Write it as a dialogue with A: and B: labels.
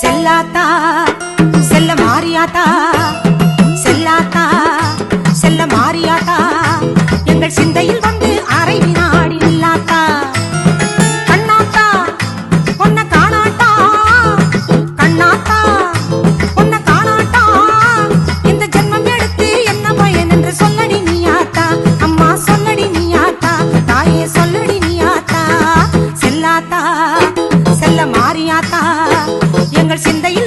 A: செல்லாத்தா செல்ல மாறியாத்தா செல்லாத்தா செல்ல மாறியாத்தா எங்கள் சிந்தையில் வந்து அரை வினாடி இல்லாத்தா கண்ணாத்தா பொன்ன காணாட்டா கண்ணாத்தா பொன்ன காணாட்டா இந்த ஜென்மம் எடுத்து என்ன பயன் என்று சொல்லடி நீயாத்தா அம்மா சொல்லடி நீயாத்தா தாயே சொல்லடி நீயாத்தா செல்லாத்தா செல்ல மாறியாத்தா எங்கள் சிந்தையில்